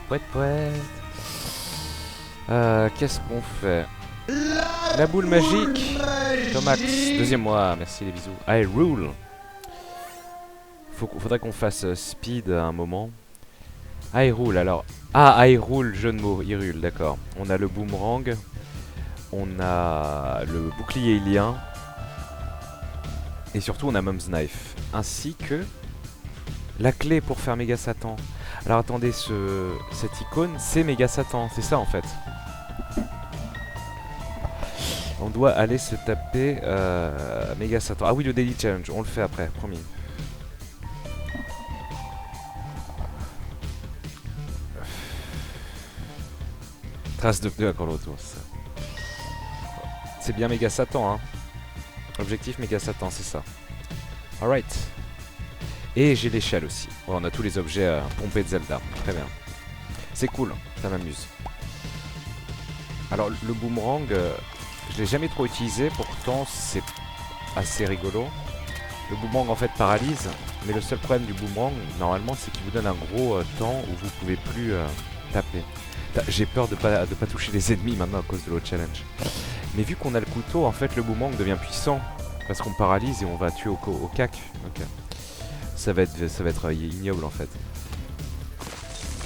Poète, poète. Qu'est-ce qu'on fait? La boule magique. Tomax, deuxième mois, merci les bisous. I rule. Faudrait qu'on fasse speed à un moment. I rule alors. Ah, I rule, jeu de mots, Hyrule, d'accord. On a le boomerang. On a le bouclier ilien. Et surtout on a Mom's Knife. Ainsi que la clé pour faire Méga Satan. Alors attendez, cette icône c'est Méga Satan, c'est ça en fait. On doit aller se taper Méga Satan. Ah oui, le Daily Challenge, on le fait après, promis. Trace de pneu à quand retour. C'est bien Méga Satan, hein. Objectif Méga Satan, c'est ça. Alright. Et j'ai l'échelle aussi. Ouais, on a tous les objets pompés de Zelda. Très bien. C'est cool, ça m'amuse. Alors le boomerang, je l'ai jamais trop utilisé, pourtant c'est assez rigolo. Le boomerang en fait paralyse, mais le seul problème du boomerang, normalement, c'est qu'il vous donne un gros temps où vous pouvez plus taper. J'ai peur de pas toucher les ennemis maintenant à cause de l'autre challenge. Mais vu qu'on a le couteau, en fait le boomerang devient puissant. Parce qu'on paralyse et on va tuer au cac. Ok. Ça va être ignoble en fait.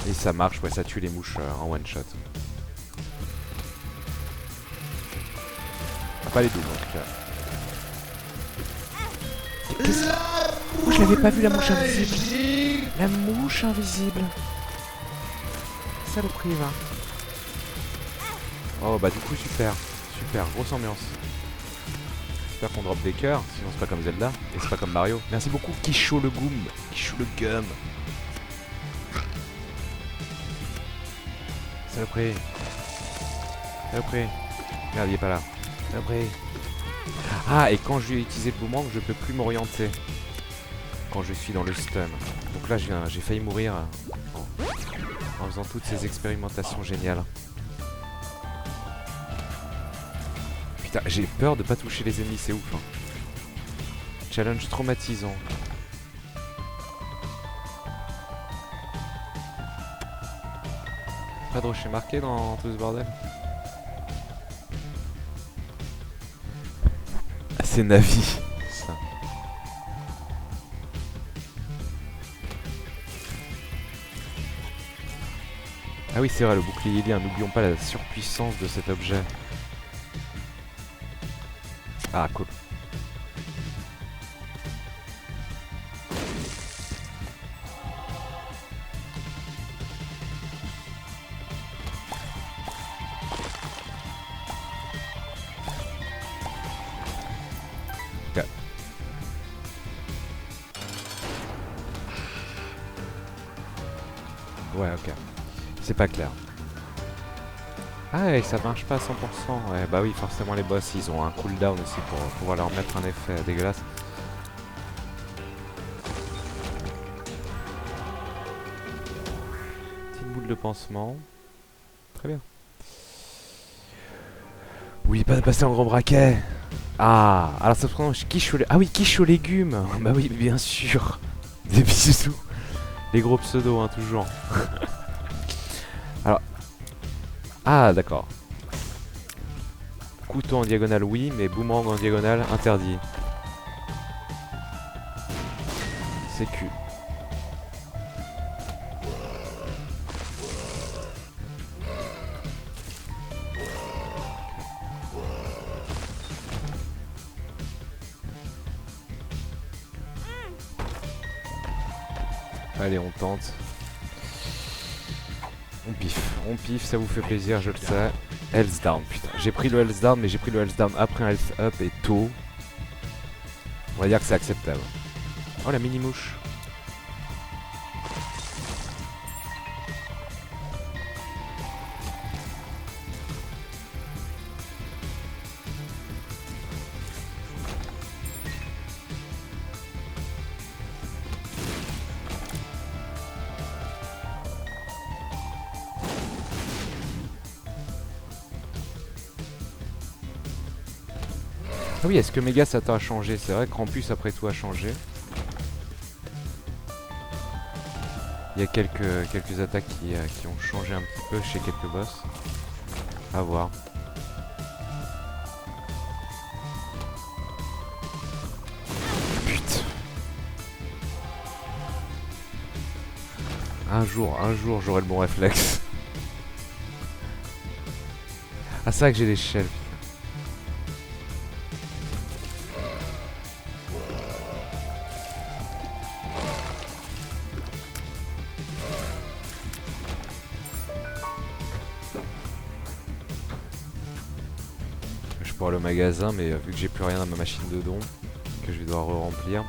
Et ça marche, ouais, ça tue les mouches en one shot. Ah, pas les doubles en tout cas. Oh, je l'avais pas vu la mouche invisible. La mouche invisible. Saloperie va. Oh bah du coup super. Super, grosse ambiance. J'espère qu'on drop des cœurs, sinon c'est pas comme Zelda et c'est pas comme Mario. Merci beaucoup Kisho le Goom, Kisho le Gum. Saloperie. Saloperie. Merde, il est pas là. Saloperie. Ah, et quand je vais utiliser le boomerang, je peux plus m'orienter. Quand je suis dans le stun. Donc là, j'ai failli mourir en faisant toutes ces expérimentations géniales. Putain, j'ai peur de pas toucher les ennemis, c'est ouf. Hein. Challenge traumatisant. Pas de rocher marqué dans tout ce bordel. Ah, c'est Navi. Ça. Ah oui, c'est vrai, le bouclier ilien. N'oublions pas la surpuissance de cet objet. Ah, cool. Okay. Ouais, ok. C'est pas clair. Ah, et ça marche pas à 100%. Ouais, bah oui, forcément les boss, ils ont un cooldown aussi pour pouvoir leur mettre un effet dégueulasse. Petite boule de pansement. Très bien. Oui, pas de passer en gros braquet. Ah, alors ça se prononce quiche aux... Ah oui, quiche aux légumes. Bah oui, bien sûr. Des bisous. Les gros pseudos, hein, toujours. Alors... Ah, d'accord. Couteau en diagonale, oui, mais boomerang en diagonale, interdit. C'est cul. Allez, on tente. On piffe, ça vous fait plaisir, je le sais. Health down, putain. J'ai pris le health down, mais j'ai pris le health down après un health up et tôt. On va dire que c'est acceptable. Oh, la mini-mouche. Ah oui, est-ce que Méga Satan a changé? C'est vrai que Krampus après tout a changé. Il Il y a quelques attaques qui ont changé un petit peu chez quelques boss. À voir. Putain. Un jour j'aurai le bon réflexe. Ah, c'est vrai que j'ai l'échelle. Je pourrais aller au magasin, mais vu que j'ai plus rien dans ma machine de dons, que je vais devoir re-remplir.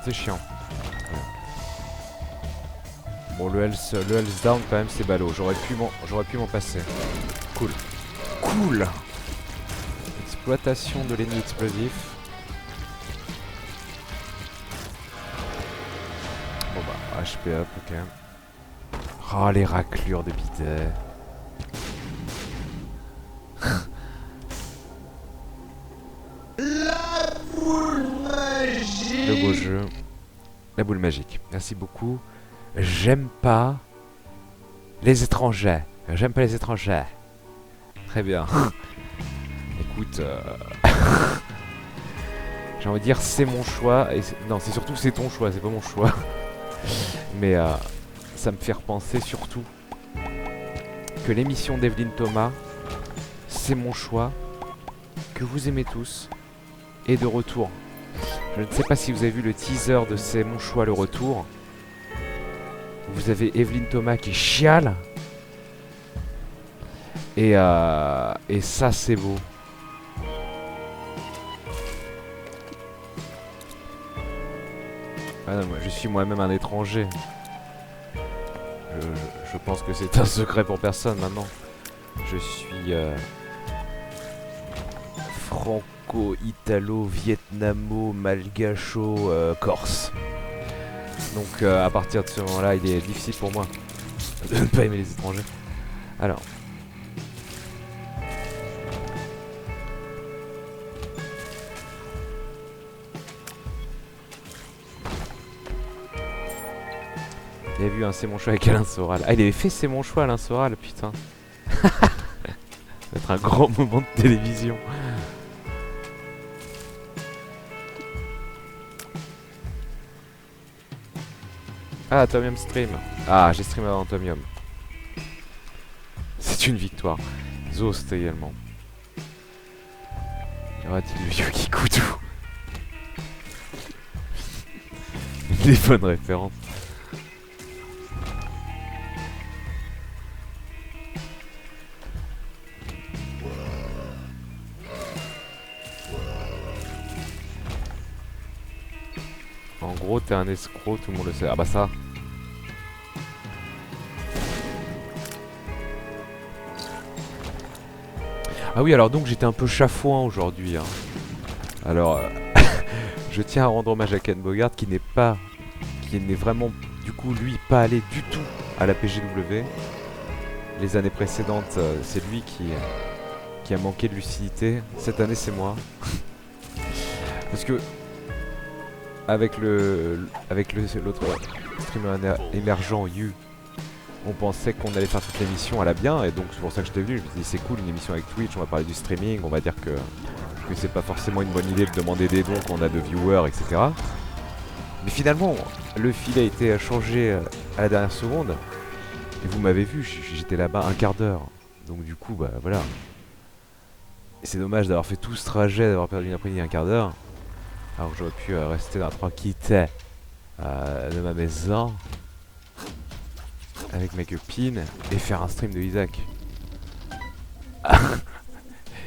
C'est chiant. Voilà. Bon, le health down quand même c'est ballot. J'aurais pu m'en passer. Cool. Cool. Exploitation de l'ennemi explosif. Bon bah, HP up, ok. Oh, les raclures de bidet. Le beau jeu. La boule magique. Merci beaucoup. J'aime pas les étrangers. J'aime pas les étrangers. Très bien. Écoute, j'ai envie de dire c'est mon choix. Et non, c'est surtout c'est ton choix, c'est pas mon choix. Mais ça me fait repenser surtout que l'émission d'Evelyne Thomas, c'est mon choix, que vous aimez tous, est de retour. Je ne sais pas si vous avez vu le teaser de C'est mon choix le retour. Vous avez Evelyne Thomas qui chiale. Et ça c'est beau. Ah non, moi, je suis moi-même un étranger. Je pense que c'est un secret pour personne maintenant. Je suis franco-italo-vietnamo-malgacho-corse. Donc à partir de ce moment-là, il est difficile pour moi de ne pas aimer les étrangers. Alors. Il a vu un C'est mon choix avec Alain Soral. Ah, il avait fait C'est mon choix Alain Soral, putain. Ça va être un grand moment de télévision. Ah, Atomium Stream. Ah, j'ai stream avant Atomium. C'est une victoire. Zost également. Y aura-t-il du Yuki Kudo? Des bonnes références. En gros, t'es un escroc, tout le monde le sait. Ah bah ça. Ah oui, alors donc j'étais un peu chafouin aujourd'hui. Hein. Alors, je tiens à rendre hommage à Ken Bogart qui n'est vraiment, du coup, lui, pas allé du tout à la PGW. Les années précédentes, c'est lui qui a manqué de lucidité. Cette année, c'est moi. Parce que avec l'autre streamer émergent You, on pensait qu'on allait faire toute l'émission à la bien, et donc c'est pour ça que j'étais venu. Je me suis dit c'est cool une émission avec Twitch, on va parler du streaming, on va dire que c'est pas forcément une bonne idée de demander des dons quand on a de viewers, etc. Mais finalement, le fil a été changé à la dernière seconde, et vous m'avez vu, j'étais là-bas un quart d'heure. Donc du coup, bah voilà. Et c'est dommage d'avoir fait tout ce trajet, d'avoir perdu une après-midi un quart d'heure. Alors que j'aurais pu rester dans la tranquillité de ma maison avec mes copines et faire un stream de Isaac.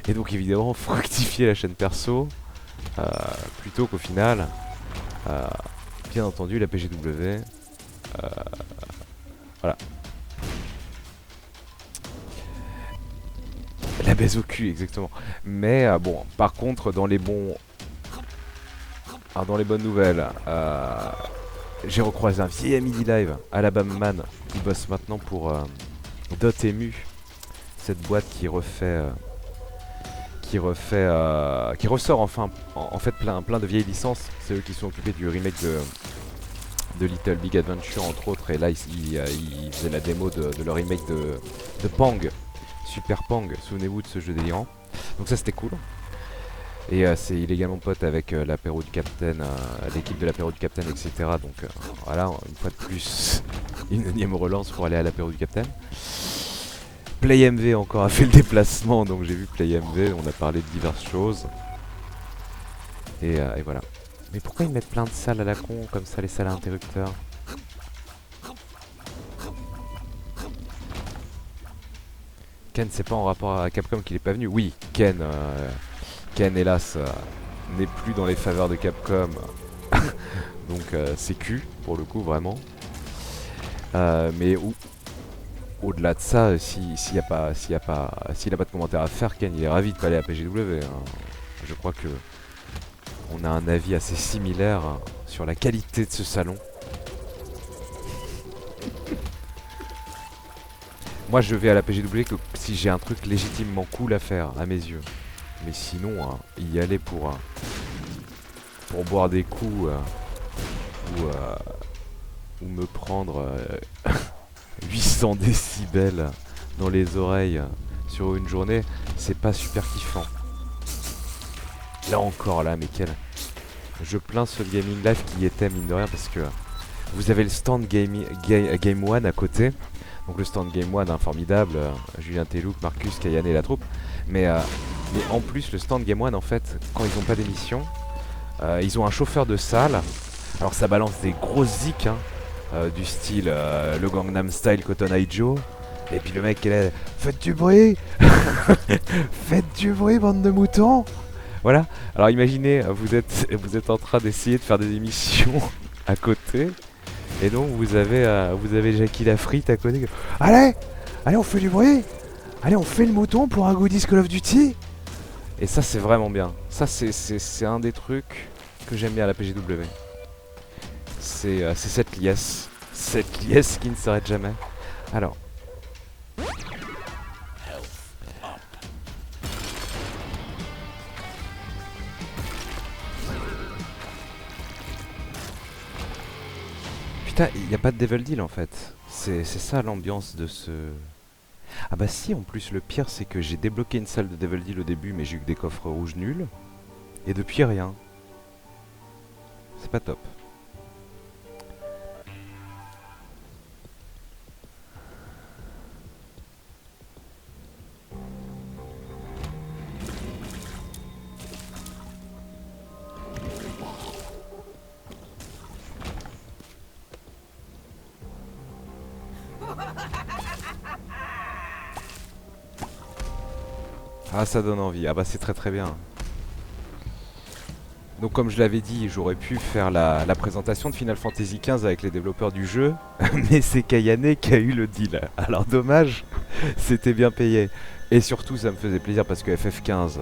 Et donc évidemment fructifier la chaîne perso plutôt qu'au final, bien entendu la PGW. Voilà. La baise au cul exactement. Mais bon, par contre dans les bons... Alors dans les bonnes nouvelles, j'ai recroisé un vieil Midi Live, Alabama Man, qui bosse maintenant pour Dotemu cette boîte qui refait... qui ressort enfin en fait plein de vieilles licences. C'est eux qui sont occupés du remake de Little Big Adventure entre autres, et là ils faisaient la démo de leur remake de Pang, Super Pang, souvenez-vous de ce jeu délirant. Donc ça c'était cool. Et il est également pote avec l'apéro du Capitaine, l'équipe de l'apéro du Capitaine, etc. Donc voilà, une fois de plus, une énième relance pour aller à l'apéro du Capitaine. PlayMV encore a fait le déplacement, donc j'ai vu PlayMV, on a parlé de diverses choses. Et voilà. Mais pourquoi ils mettent plein de salles à la con, comme ça, les salles à interrupteurs? Ken, c'est pas en rapport à Capcom qu'il est pas venu? Oui, Ken, hélas, n'est plus dans les faveurs de Capcom. Donc c'est cul, pour le coup, vraiment. Mais au-delà de ça, s'il n'a pas de commentaire à faire, Ken, il est ravi de pas aller à PGW. Hein. Je crois que on a un avis assez similaire sur la qualité de ce salon. Moi, je vais à la PGW que si j'ai un truc légitimement cool à faire, à mes yeux. Mais sinon, hein, y aller pour boire des coups ou me prendre 800 décibels dans les oreilles sur une journée, c'est pas super kiffant. Là encore, là, mais quel... Je plains ce Gaming Live qui y était, mine de rien, parce que vous avez le stand Game One à côté. Donc le stand Game One, hein, formidable, Julien Telouk, Marcus, Kayane et la troupe. Mais en plus, le stand Game One, en fait, quand ils n'ont pas d'émission, ils ont un chauffeur de salle. Alors ça balance des grosses zik, hein, du style le Gangnam Style Cotton Eye Joe. Et puis le mec qui est là, faites du bruit. Faites du bruit, bande de moutons. Voilà, alors imaginez, vous êtes en train d'essayer de faire des émissions à côté, et donc vous avez Jackie la frite à côté. Allez, on fait du bruit. Allez, on fait le mouton pour un goodies Call of Duty. Et ça c'est vraiment bien. Ça c'est un des trucs que j'aime bien à la PGW. C'est cette liesse qui ne s'arrête jamais. Alors. Putain, il n'y a pas de Devil Deal en fait. C'est ça l'ambiance de ce... Ah bah si, en plus le pire c'est que j'ai débloqué une salle de Devil Deal au début, mais j'ai eu que des coffres rouges nuls. Et depuis rien. C'est pas top. Ah, ça donne envie. Ah bah c'est très très bien. Donc comme je l'avais dit, j'aurais pu faire la présentation de Final Fantasy XV avec les développeurs du jeu, mais c'est Kayane qui a eu le deal. Alors dommage, c'était bien payé. Et surtout ça me faisait plaisir parce que FF15,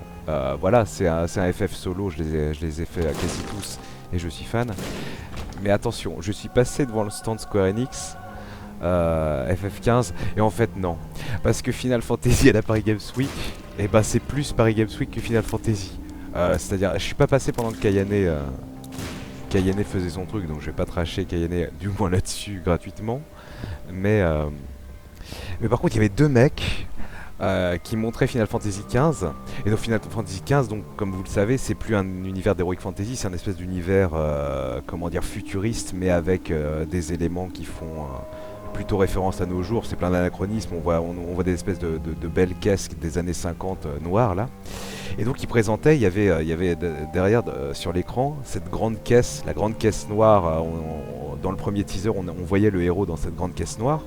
voilà, c'est un FF solo, je les ai fait quasi tous et je suis fan. Mais attention, je suis passé devant le stand Square Enix, FF15, et en fait non. Parce que Final Fantasy à la Paris Games Week, et bah c'est plus Paris Games Week que Final Fantasy. C'est-à-dire, je suis pas passé pendant que Kayane faisait son truc, donc je vais pas tracher Kayane du moins là-dessus gratuitement. Mais par contre, il y avait deux mecs qui montraient Final Fantasy XV. Et donc Final Fantasy XV, donc comme vous le savez, c'est plus un univers d'Heroic Fantasy, c'est un espèce d'univers, comment dire, futuriste, mais avec des éléments qui font plutôt référence à nos jours. C'est plein d'anachronismes, on voit des espèces de belles caisses des années 50 noires là. Et donc il présentait, il y avait derrière sur l'écran cette grande caisse, la grande caisse noire. Dans le premier teaser, on voyait le héros dans cette grande caisse noire.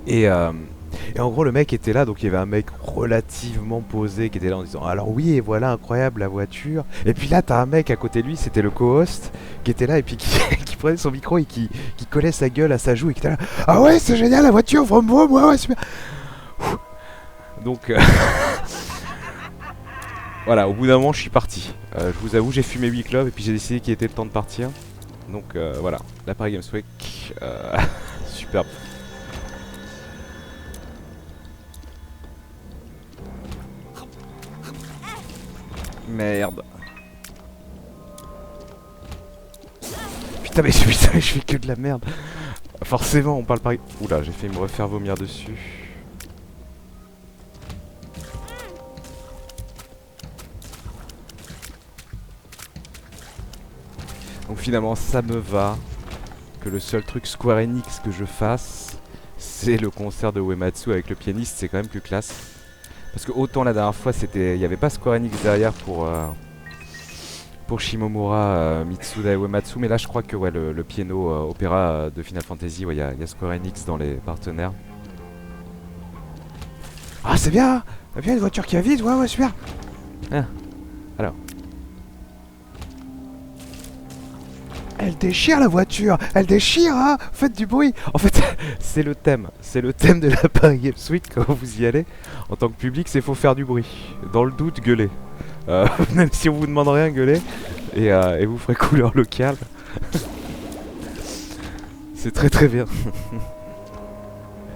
Et en gros le mec était là, donc il y avait un mec relativement posé qui était là en disant alors oui, et voilà, incroyable la voiture. Et puis là t'as un mec à côté de lui, c'était le co-host, qui était là et puis qui prenait son micro et qui collait sa gueule à sa joue et qui était là, ah ouais c'est génial la voiture, vraiment, ouais super. Donc voilà, au bout d'un moment je suis parti. Je vous avoue, j'ai fumé 8 clubs et puis j'ai décidé qu'il était le temps de partir. Donc voilà, la Paris Games Week, superbe. Merde. Putain mais putain, je fais que de la merde. Forcément on parle pareil. Oula, j'ai failli me refaire vomir dessus. Donc finalement ça me va que le seul truc Square Enix que je fasse, c'est le concert de Uematsu avec le pianiste. C'est quand même plus classe. Parce que autant la dernière fois c'était, il n'y avait pas Square Enix derrière pour Shimomura, Mitsuda et Uematsu, mais là je crois que ouais, le piano opéra de Final Fantasy, ouais, y a Square Enix dans les partenaires. Ah c'est bien, bien une voiture qui va vite, ouais super. Ah, alors. Elle déchire la voiture, elle déchire, hein. Faites du bruit. En fait, c'est le thème de la Paris Games Week quand vous y allez. En tant que public, c'est faut faire du bruit. Dans le doute, gueuler. Même si on vous demande rien, gueuler. Et vous ferez couleur locale. C'est très très bien.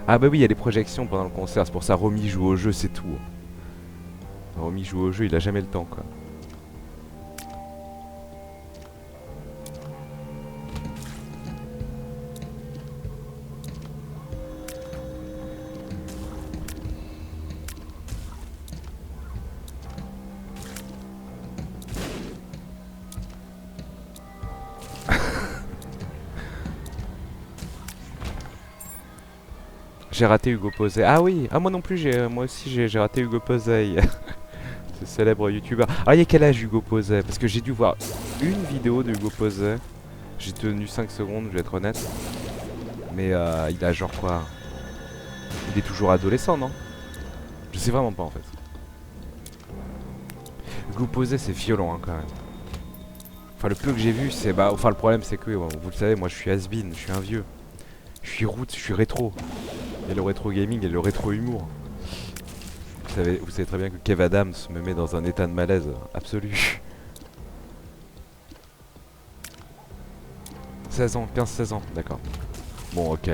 Ah bah oui, il y a des projections pendant le concert, c'est pour ça Romy joue au jeu, c'est tout. Romy joue au jeu, il a jamais le temps quoi. J'ai raté Hugo Posey. Ah oui, ah moi non plus, moi aussi j'ai raté Hugo Posey. Ce célèbre youtubeur. Ah il y a quel âge Hugo Posey? Parce que j'ai dû voir une vidéo de Hugo Posey. J'ai tenu 5 secondes, je vais être honnête. Mais il a genre quoi? Il est toujours adolescent, non? Je sais vraiment pas en fait. Hugo Posey c'est violent hein, quand même. Enfin le peu que j'ai vu c'est... Bah enfin le problème c'est que, vous le savez, moi je suis has-been, je suis un vieux. Je suis roots, je suis rétro. Il y a le rétro gaming et le rétro humour. Vous savez très bien que Kev Adams me met dans un état de malaise absolu. 16 ans, 15-16 ans, d'accord. Bon, ok.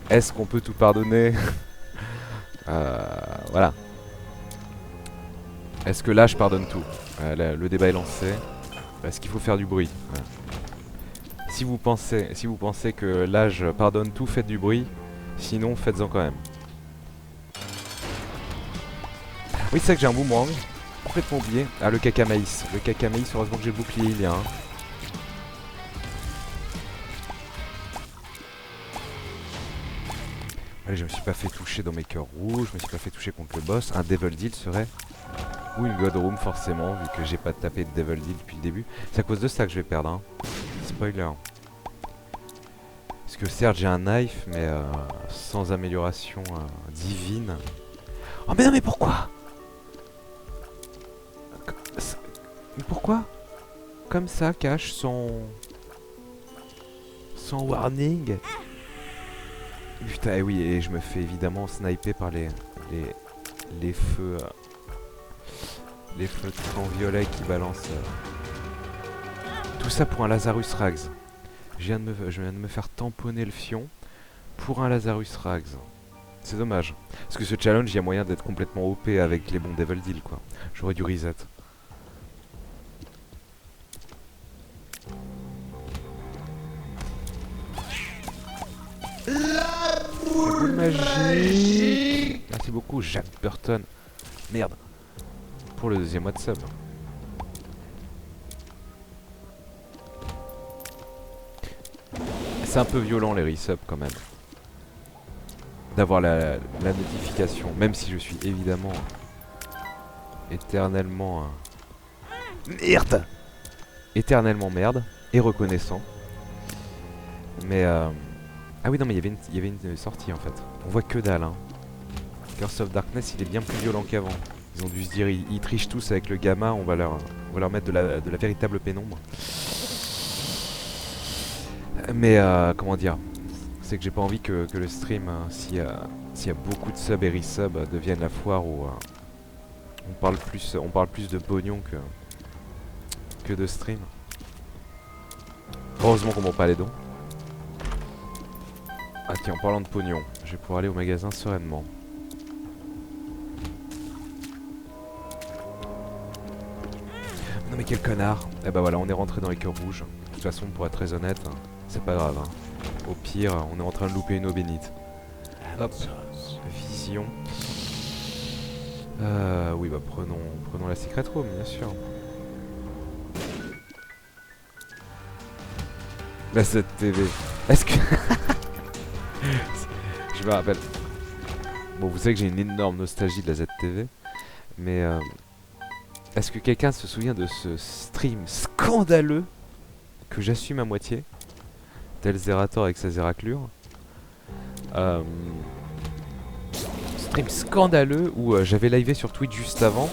Est-ce qu'on peut tout pardonner? Voilà. Est-ce que là je pardonne tout? Le débat est lancé. Est-ce qu'il faut faire du bruit? Voilà. Si vous pensez que l'âge pardonne tout, faites du bruit. Sinon, faites-en quand même. Oui, c'est vrai que j'ai un boomerang. Complètement oublié. Ah, le caca maïs. Le caca maïs, heureusement que j'ai le bouclier, il y a un. Allez, je me suis pas fait toucher dans mes cœurs rouges. Je me suis pas fait toucher contre le boss. Un Devil Deal serait... Ou une God Room, forcément, vu que j'ai pas tapé de Devil Deal depuis le début. C'est à cause de ça que je vais perdre, hein. Spoiler. Parce que certes j'ai un knife mais sans amélioration divine. Oh mais non mais pourquoi? Mais pourquoi? Comme ça cache sans warning. Putain et oui, et je me fais évidemment sniper par les feux les feux de camp violet qui balancent. Tout ça pour un Lazarus Rags. Je viens de me faire tamponner le fion pour un Lazarus Rags. C'est dommage. Parce que ce challenge, il y a moyen d'être complètement OP avec les bons Devil Deal, quoi. J'aurais dû reset. Boule magique. Merci beaucoup, Jack Burton. Merde. Pour le deuxième mois de sub. C'est un peu violent les resubs quand même. D'avoir la notification. Même si je suis évidemment éternellement... Merde. Éternellement merde. Et reconnaissant. Mais... Ah oui non mais il y avait une sortie en fait. On voit que dalle hein. Curse of Darkness il est bien plus violent qu'avant. Ils ont dû se dire ils trichent tous avec le gamma, on va leur mettre de la véritable pénombre. Mais comment dire, c'est que j'ai pas envie que le stream, s'il y a beaucoup de subs et resubs, devienne la foire où on parle plus de pognon que de stream. Heureusement qu'on m'en pas les dons. Ah tiens, en parlant de pognon, je vais pouvoir aller au magasin sereinement. mais quel connard. Et bah voilà, on est rentré dans les cœurs rouges. De toute façon, pour être très honnête, c'est pas grave. Au pire, on est en train de louper une eau bénite. Hop, vision. Oui, bah prenons la secret room, bien sûr. La ZTV. Est-ce que... Je me rappelle. Bon, vous savez que j'ai une énorme nostalgie de la ZTV. Mais est-ce que quelqu'un se souvient de ce stream scandaleux que j'assume à moitié, tel Zerator avec sa Zeraclure, stream scandaleux où j'avais livé sur Twitch juste avant.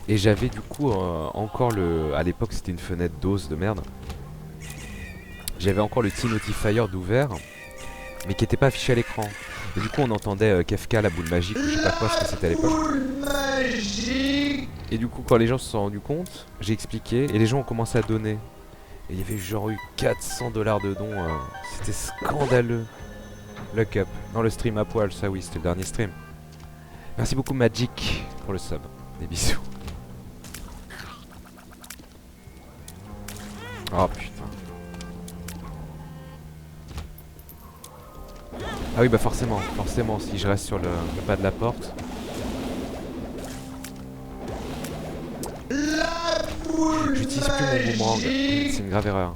Et j'avais du coup encore le... À l'époque c'était une fenêtre d'os de merde. J'avais encore le T-Notifier d'ouvert, mais qui n'était pas affiché à l'écran. Et du coup on entendait Kefka, la boule magique, ou je sais pas quoi ce que c'était à l'époque. Et du coup quand les gens se sont rendus compte, j'ai expliqué, et les gens ont commencé à donner. Et il y avait genre eu 400 $ de dons, c'était scandaleux. Lock up, dans le stream à poil, ça oui, c'était le dernier stream. Merci beaucoup Magic pour le sub, des bisous. Oh putain. Ah oui bah forcément, si je reste sur le pas de la porte. J'utilise plus mon boomerang, c'est une grave erreur.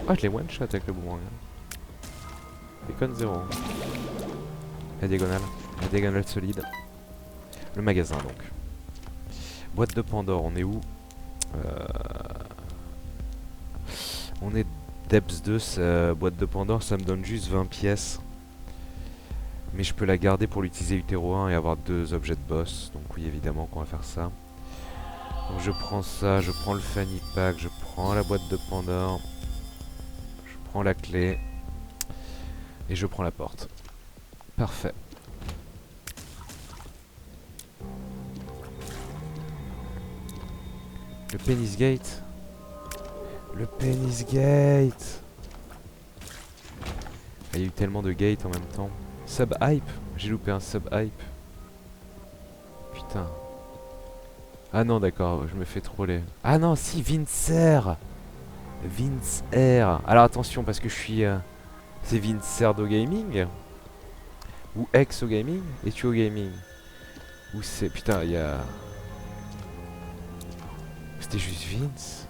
Ah je l'ai one shot avec le boomerang. Déconne 0. La diagonale solide. Le magasin donc. Boîte de Pandore, on est où? On est Debs 2, boîte de Pandore, ça me donne juste 20 pièces. Mais je peux la garder pour l'utiliser Utero 1 et avoir 2 objets de boss. Donc oui, évidemment qu'on va faire ça. Donc je prends ça, je prends le fanny pack, je prends la boîte de Pandore. Je prends la clé. Et je prends la porte. Parfait. Le Penis Gate. Le Penis Gate. Il y a eu tellement de gates en même temps. Sub hype. J'ai loupé un sub hype. Putain. Ah non d'accord, je me fais troller. Ah non si, Vincer. Vincer. Alors attention parce que je suis... C'est Vincerdo Gaming. Ou Exo Gaming. Et tu au Gaming. Ou c'est... Putain, il y a... C'était juste Vince.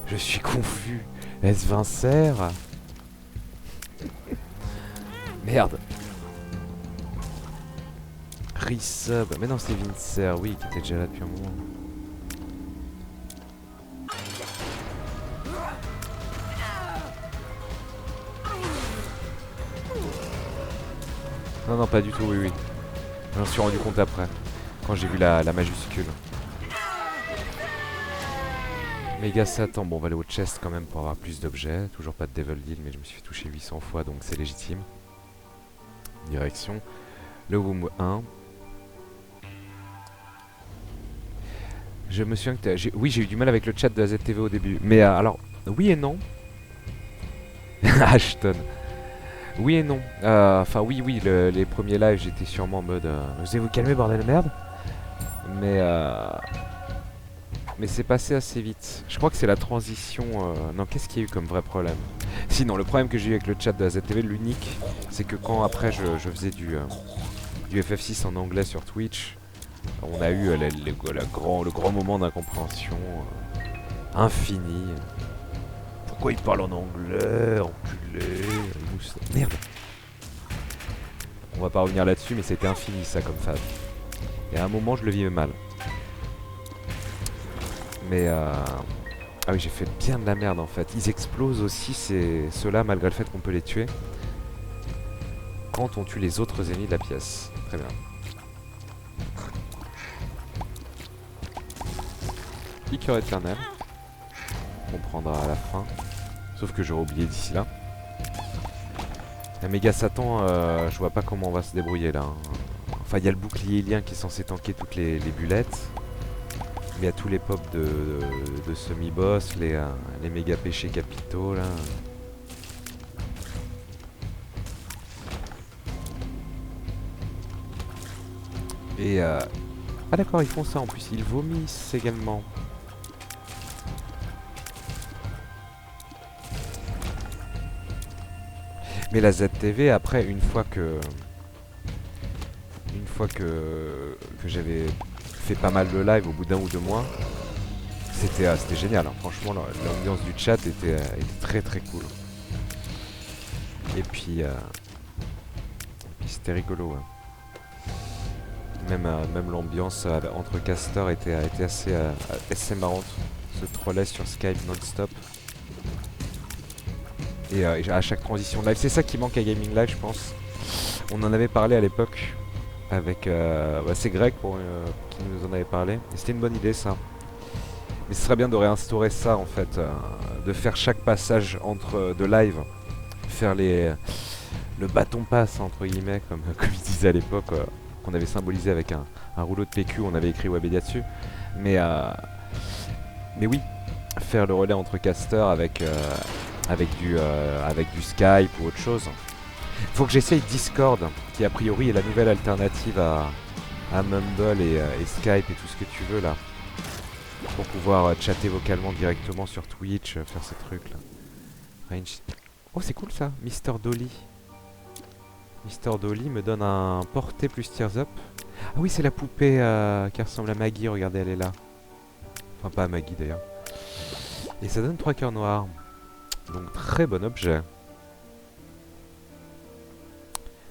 Je suis confus. Est-ce Vincer? Merde. Resub. Mais non, c'est Vincer, oui, qui était déjà là depuis un moment. Non, non, pas du tout, oui, oui. J'en suis rendu compte après, quand j'ai vu la majuscule. Méga Satan, bon on va aller au chest quand même pour avoir plus d'objets. Toujours pas de Devil Deal, mais je me suis fait toucher 800 fois, donc c'est légitime. Direction le Room 1. Je me souviens que oui, j'ai eu du mal avec le chat de la ZTV au début. Mais alors, oui et non. Ashton. Oui et non. Enfin, oui, les premiers lives, j'étais sûrement en mode... vous allez vous calmer, bordel de merde. Mais c'est passé assez vite. Je crois que c'est la transition... Non, qu'est-ce qu'il y a eu comme vrai problème? Sinon, le problème que j'ai eu avec le chat de la ZTV, l'unique, c'est que quand après je faisais du FF6 en anglais sur Twitch, on a eu le grand moment d'incompréhension infini. Pourquoi il parle en anglais, enculé? Merde. On va pas revenir là-dessus, mais c'était infini ça comme phase. Et à un moment, je le vivais mal. Mais ah oui, j'ai fait bien de la merde en fait. Ils explosent aussi ceux-là malgré le fait qu'on peut les tuer quand on tue les autres ennemis de la pièce. Très bien. Piqueur éternel. On prendra à la fin. Sauf que j'aurais oublié d'ici là. La méga Satan, je vois pas comment on va se débrouiller là. Hein. Enfin, il y a le bouclier lien qui est censé tanker toutes les bulettes. Mais il y a tous les pops de semi-boss, les méga péchés capitaux là. Et Ah d'accord, ils font ça en plus. Ils vomissent également. Mais la ZTV, après, une fois que j'avais fait pas mal de live au bout d'un ou deux mois, c'était génial, hein. Franchement, l'ambiance du chat était très très cool. Et puis c'était rigolo, ouais. Même l'ambiance entre casters était assez marrante. Se trollait sur Skype non-stop. Et à chaque transition live, c'est ça qui manque à Gaming Live, je pense. On en avait parlé à l'époque avec... c'est Greg qui nous en avait parlé. Et c'était une bonne idée, ça. Mais ce serait bien de réinstaurer ça, en fait. De faire chaque passage de live. Faire le bâton passe, entre guillemets, comme il disait à l'époque. Qu'on avait symbolisé avec un rouleau de PQ, on avait écrit Webedia dessus. Mais oui, faire le relais entre casters avec du Skype ou autre chose. Faut que j'essaye Discord, qui a priori est la nouvelle alternative à Mumble et Skype et tout ce que tu veux là. Pour pouvoir chatter vocalement directement sur Twitch, faire ces trucs là. Range. Oh c'est cool ça, Mister Dolly. Mister Dolly me donne un porté plus Tears Up. Ah oui, c'est la poupée qui ressemble à Maggie, regardez, elle est là. Enfin, pas à Maggie d'ailleurs. Et ça donne 3 cœurs noirs. Donc, très bon objet.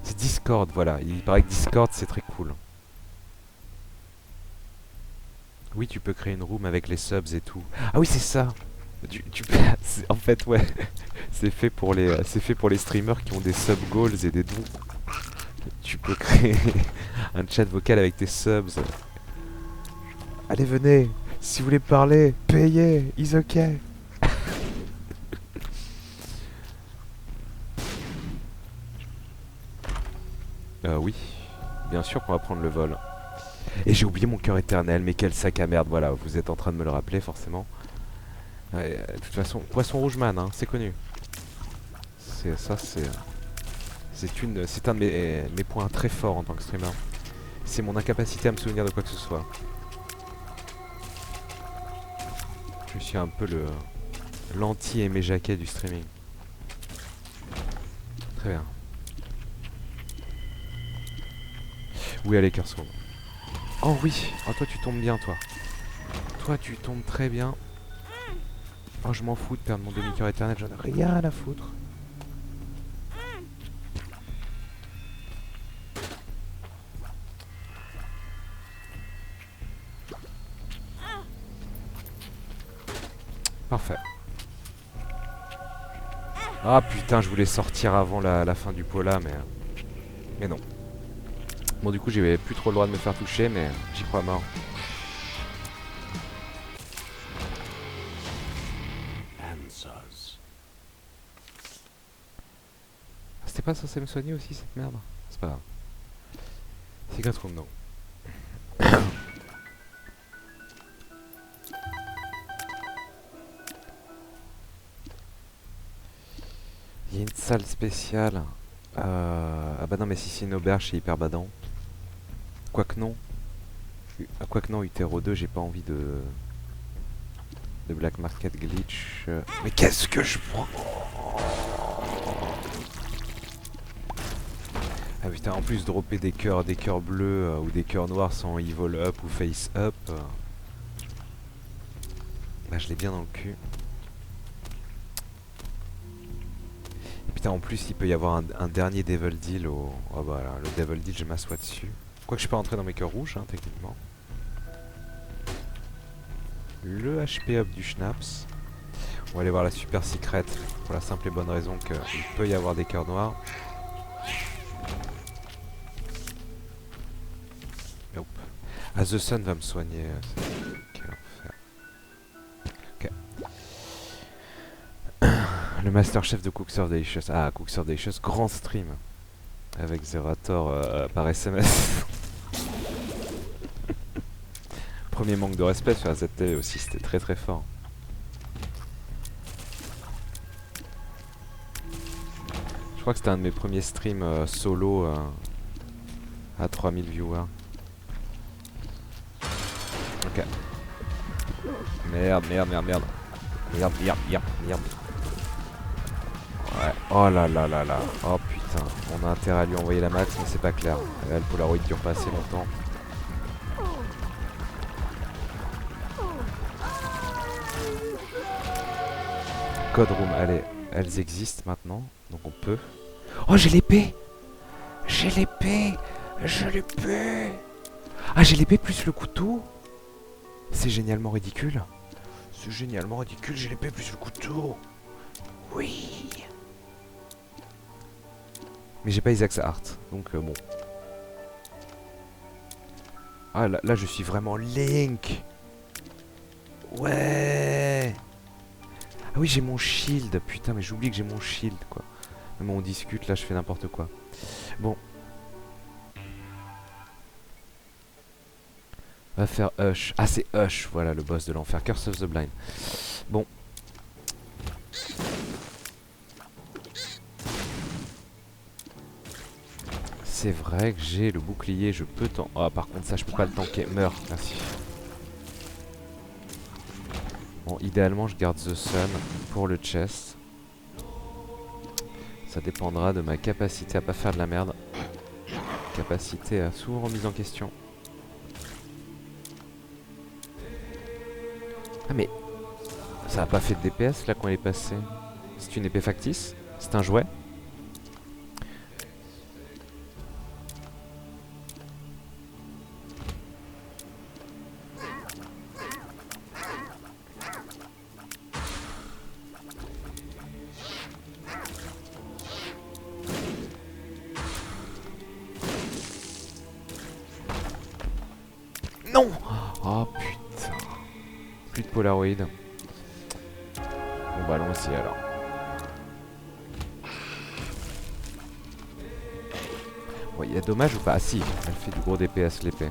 C'est Discord, voilà. Il paraît que Discord, c'est très cool. Oui, tu peux créer une room avec les subs et tout. Ah oui, c'est ça. En fait, ouais. C'est fait pour les streamers qui ont des sub goals et des dons. Tu peux créer un chat vocal avec tes subs. Allez, venez. Si vous voulez parler, payez. Is ok. Oui. Bien sûr qu'on va prendre le vol. Et j'ai oublié mon cœur éternel, mais quel sac à merde. Voilà, vous êtes en train de me le rappeler, forcément. De toute façon, Poisson Rouge Man, hein, c'est connu. C'est un de mes points très forts en tant que streamer. C'est mon incapacité à me souvenir de quoi que ce soit. Je suis un peu l'anti-Aimé Jacquet du streaming. Très bien. Oui, allez, cœur sombre. Oh oui. Oh, toi, tu tombes bien, toi. Toi, tu tombes très bien. Oh, je m'en fous de perdre mon demi-cœur éternel. J'en ai rien à foutre. Parfait. Ah putain, je voulais sortir avant la fin du pot là, mais non. Bon, du coup, j'avais plus trop le droit de me faire toucher, mais j'y crois mort. C'était pas censé me soigner aussi, cette merde? C'est pas grave. C'est grave comme non. Il y a une salle spéciale. Ah bah non, mais si c'est une auberge, c'est hyper badant. Quoique non. Quoique non, Utero 2, j'ai pas envie de Black Market Glitch. Mais qu'est-ce que je prends? Ah putain, en plus dropper des cœurs bleus ou des cœurs noirs sans evil up ou face up. Bah je l'ai bien dans le cul. Et putain, en plus il peut y avoir un dernier Devil Deal au... Oh bah là, le Devil Deal, je m'assois dessus. Quoique je peux rentrer dans mes cœurs rouges, hein, techniquement. Le HP up du Schnapps. On va aller voir la super secret pour la simple et bonne raison qu'il peut y avoir des cœurs noirs. Nope. Ah, The Sun va me soigner. Quel enfer. Ok. Le Masterchef de Cooks Audacious. Ah, Cooks Audacious, grand stream. Avec Zerator par SMS. Premier manque de respect sur la ZTV aussi, c'était très très fort. Je crois que c'était un de mes premiers streams solo à 3000 viewers. Ok. Merde, merde, merde, merde. Merde, merde, merde, merde. Ouais. Oh là là là là. Oh putain. On a intérêt à lui envoyer la max, mais c'est pas clair. Là, le Polaroid dure pas assez longtemps. Code room, allez. Elles existent maintenant, donc on peut. Oh, j'ai l'épée! J'ai l'épée! J'ai l'épée! Ah, j'ai l'épée plus le couteau! C'est génialement ridicule. C'est génialement ridicule, j'ai l'épée plus le couteau. Oui. Mais j'ai pas Isaac's Art, donc bon. Ah là je suis vraiment Link. Ouais. Ah oui j'ai mon shield, putain mais j'oublie que j'ai mon shield quoi. Mais bon on discute, là je fais n'importe quoi. Bon. On va faire Hush. Ah c'est Hush, voilà le boss de l'enfer. Curse of the Blind. Bon. C'est vrai que j'ai le bouclier, je peux t'en... Ah par contre ça je peux pas le tanker. Meurs, merci. Bon idéalement je garde The Sun pour le chest. Ça dépendra de ma capacité à pas faire de la merde. Capacité à souvent remise en question. Ah mais... Ça a pas fait de DPS là quand elle est passée. C'est une épée factice? C'est un jouet? Non! Oh putain. Plus de Polaroid. Bon bah allons-y alors. Bon, il y a dommage ou pas? Ah si, elle fait du gros DPS l'épée.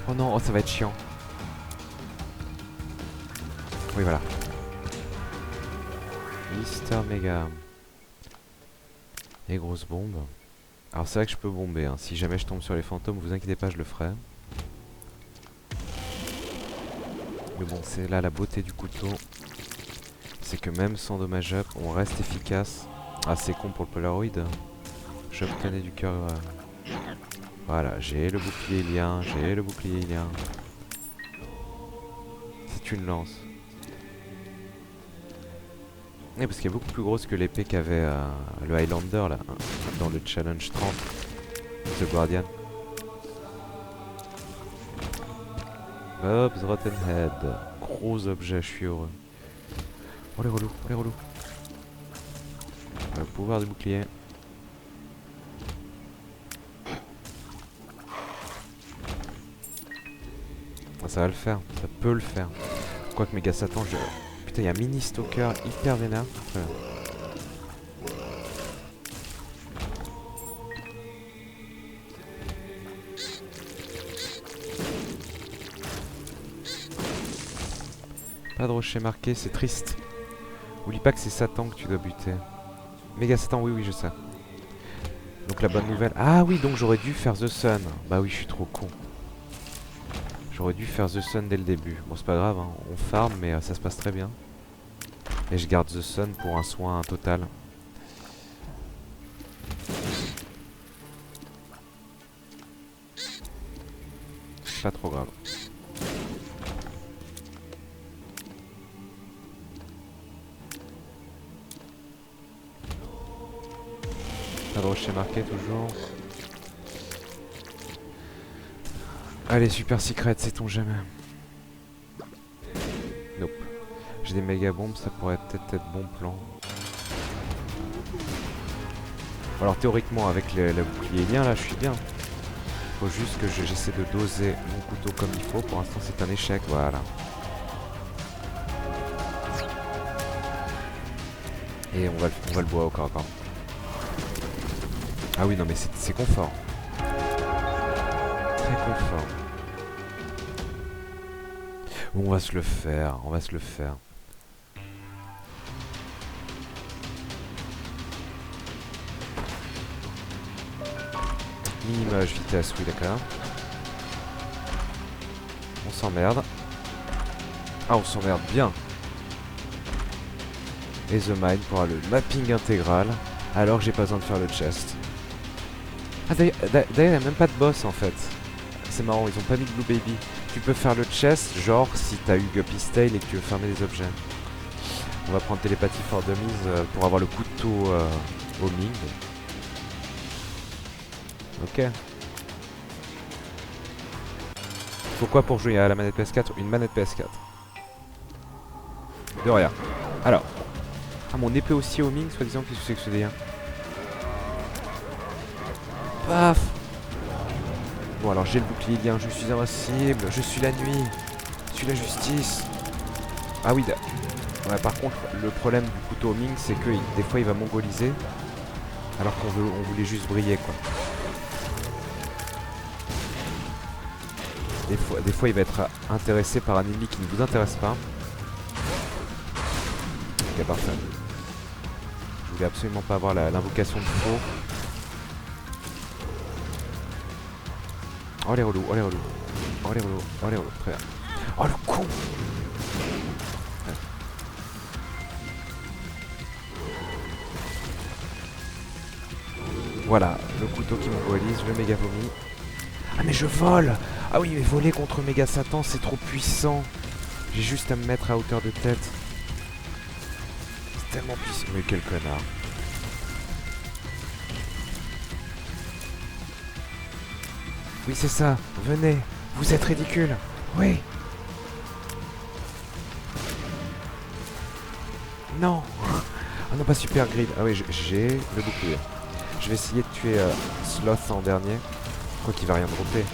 Oh non, oh ça va être chiant. Oui voilà. Mister Mega. Et grosse bombe. Alors c'est vrai que je peux bomber, hein. Si jamais je tombe sur les fantômes, vous inquiétez pas, je le ferai. Mais bon, c'est là la beauté du couteau. C'est que même sans dommage up, on reste efficace. Ah c'est con pour le Polaroid. J'obtenais du cœur. Voilà, j'ai le bouclier ilien, j'ai le bouclier ilien. C'est une lance. Oui, parce qu'elle est beaucoup plus grosse que l'épée qu'avait le Highlander là, dans le challenge 30. The Guardian. Bob's Rotten Head. Gros objet, je suis heureux. Oh les relous, oh les relous. Le pouvoir du bouclier. Ah, ça va le faire, ça peut le faire. Quoique Mega Satan, je... Putain, il y a Mini Stalker hyper vénère. Voilà. Pas de rocher marqué, c'est triste. Oublie pas que c'est Satan que tu dois buter. Méga Satan, oui, oui, je sais. Donc la bonne nouvelle... Ah oui, donc j'aurais dû faire The Sun. Bah oui, je suis trop con. J'aurais dû faire The Sun dès le début. Bon, c'est pas grave, hein. On farm, mais ça se passe très bien. Et je garde The Sun pour un soin total. Pas trop grave. Pas de rocher marqué toujours. Allez, super secret, sait-on jamais. Nope. J'ai des méga bombes, ça pourrait peut-être être bon plan. Alors théoriquement avec le bouclier lien là je suis bien. Faut juste que j'essaie de doser mon couteau comme il faut. Pour l'instant c'est un échec, voilà. Et on va le boire au corps à corps. Ah oui non mais c'est confort. Très confort. On va se le faire, on va se le faire. Minimage, vitesse, oui d'accord. On s'emmerde. Ah, on s'emmerde bien. Et The Mine pour le mapping intégral. Alors que j'ai pas besoin de faire le chest. Ah d'ailleurs, il n'y a même pas de boss en fait. C'est marrant, ils ont pas mis de Blue Baby. Tu peux faire le chest, genre si t'as eu Guppy's Tail et que tu veux fermer des objets. On va prendre Télépathie for Dummies pour avoir le couteau au Ming. Ok. Faut quoi pour jouer à la manette PS4? Une manette PS4. De rien. Alors. Ah, mon épée aussi au Ming, soi-disant, qu'est-ce que c'est que ce délire? Paf. Bon, alors j'ai le bouclier bien, je suis invincible, je suis la nuit, je suis la justice. Ah oui, ouais, par contre, le problème du couteau au Ming, c'est que des fois il va mongoliser, alors on voulait juste briller, quoi. Des fois il va être intéressé par un ennemi qui ne vous intéresse pas. Ok, parfait. Je voulais absolument pas avoir l'invocation de faux. Oh les relous, oh les relous. Oh les relous, oh les relous, très bien. Oh le con! Ouais. Voilà, le couteau qui mongolise, le méga vomi. Ah mais je vole! Ah oui mais voler contre méga Satan c'est trop puissant. J'ai juste à me mettre à hauteur de tête. C'est tellement puissant. Mais quel connard. Oui c'est ça, venez, vous êtes ridicule. Oui. Non. Ah non pas super grid. Ah oui j'ai le bouclier. Je vais essayer de tuer Sloth en dernier. Quoi qu'il va rien dropper.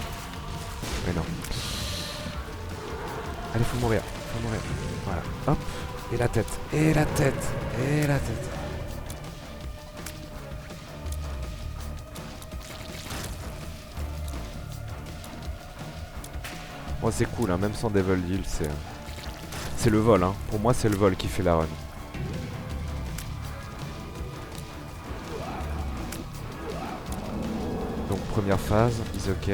Mais non. Allez faut mourir. Faut mourir. Voilà. Hop. Et la tête. Et la tête. Et la tête. Bon c'est cool hein, même sans Devil Deal c'est le vol hein. Pour moi c'est le vol qui fait la run. Donc première phase, is ok.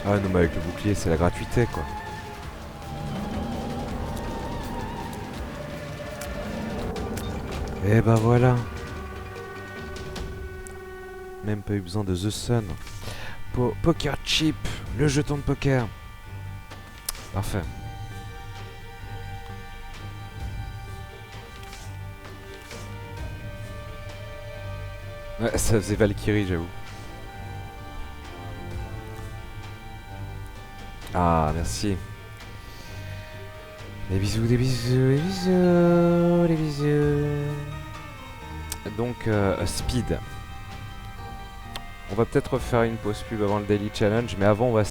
Ah non mais avec le bouclier c'est la gratuité quoi. Et bah voilà. Même pas eu besoin de The Sun. Poker Chip, le jeton de poker. Parfait. Ouais, ça faisait Valkyrie, j'avoue. Ah, merci. Des bisous, des bisous, des bisous, des bisous. Donc, Speed. On va peut-être refaire une pause pub avant le Daily Challenge, mais avant, on va